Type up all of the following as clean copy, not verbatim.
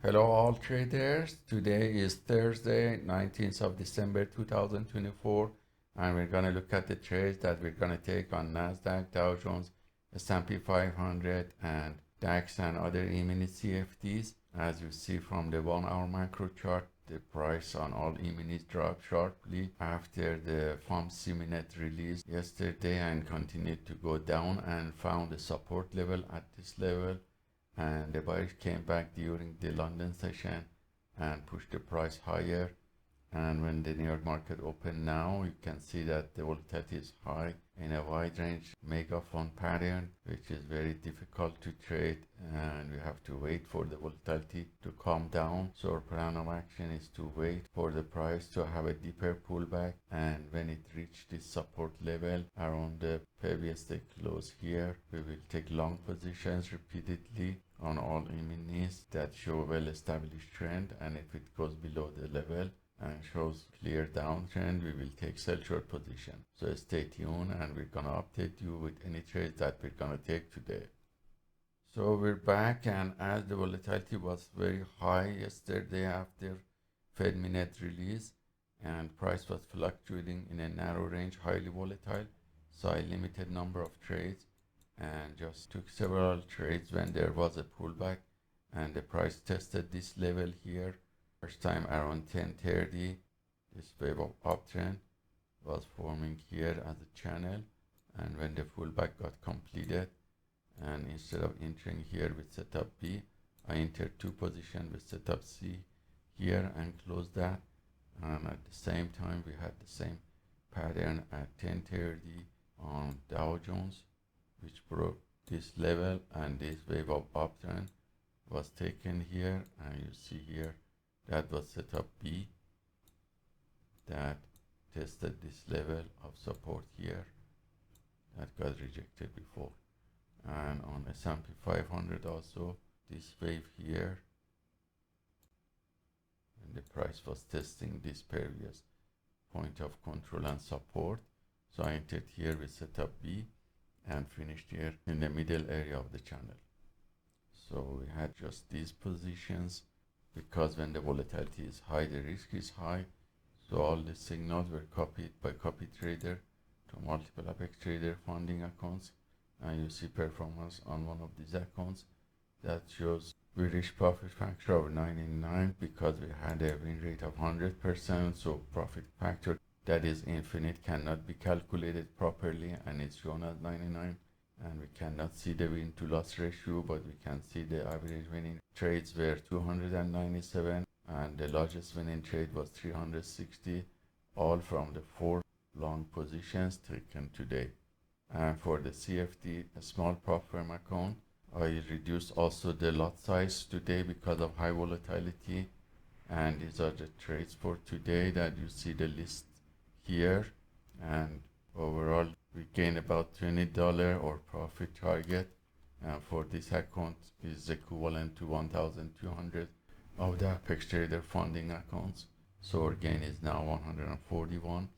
Hello all traders. Today is Thursday, 19th of December 2024, and we're going to look at the trades that we're going to take on Nasdaq, Dow Jones, S&P 500 and DAX and other E-mini CFDs. As you see from the 1-hour macro chart, the price on all E-minis dropped sharply after the FOMC minute release yesterday and continued to go down and found a support level at this level. And the buyers came back during the London session and pushed the price higher. And when the New York market opened now, you can see that the volatility is high in a wide range megaphone pattern, which is very difficult to trade, and we have to wait for the volatility to calm down. So our plan of action is to wait for the price to have a deeper pullback, and when it reaches this support level around the previous day close here, we will take long positions repeatedly on all E-minis that show well-established trend, and if it goes below the level and shows clear downtrend, we will take sell short position. So stay tuned, and we're gonna update you with any trades that we're gonna take today. So we're back, and as the volatility was very high yesterday after Fed minute release and price was fluctuating in a narrow range, highly volatile, so I limited number of trades and just took several trades when there was a pullback and the price tested this level here. First time around 10:30, this wave of uptrend was forming here as a channel, and when the pullback got completed, and instead of entering here with setup B, I entered two positions with setup C here and closed that. And at the same time, we had the same pattern at 10:30 on Dow Jones, which broke this level, and this wave of uptrend was taken here, and you see here that was setup B that tested this level of support here that got rejected before. And on S&P 500 also, this wave here, and the price was testing this previous point of control and support. So I entered here with setup B and finished here in the middle area of the channel. So we had just these positions, because when the volatility is high, the risk is high. So all the signals were copied by copy trader to multiple Apex trader funding accounts. And you see performance on one of these accounts that shows we reached profit factor of 99 because we had a win rate of 100%. So profit factor that is infinite cannot be calculated properly, and it's shown as 99. And we cannot see the win to loss ratio, but we can see the average winning trades were 297, and the largest winning trade was 360, all from the 4 long positions taken today. And for the CFD, a small prop firm account, I reduced also the lot size today because of high volatility. And these are the trades for today that you see the list here. And overall, we gain about $20 or profit target, and for this account is equivalent to 1,200 of the Apex Trader funding accounts. So our gain is now 141,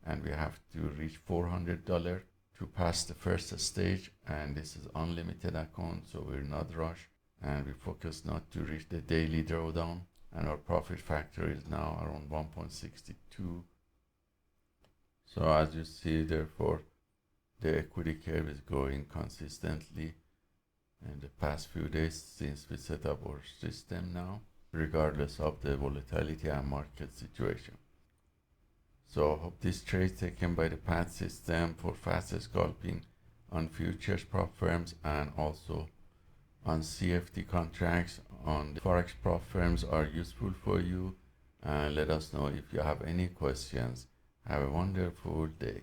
and we have to reach $400 to pass the first stage, and this is unlimited account, so we're not rushed, and we focus not to reach the daily drawdown, and our profit factor is now around 1.62. So as you see, therefore, the equity curve is going consistently in the past few days since we set up our system now, regardless of the volatility and market situation. So I hope this trade taken by the PAAT system for fast scalping on futures prop firms and also on CFD contracts on the Forex prop firms are useful for you. And let us know if you have any questions. Have a wonderful day.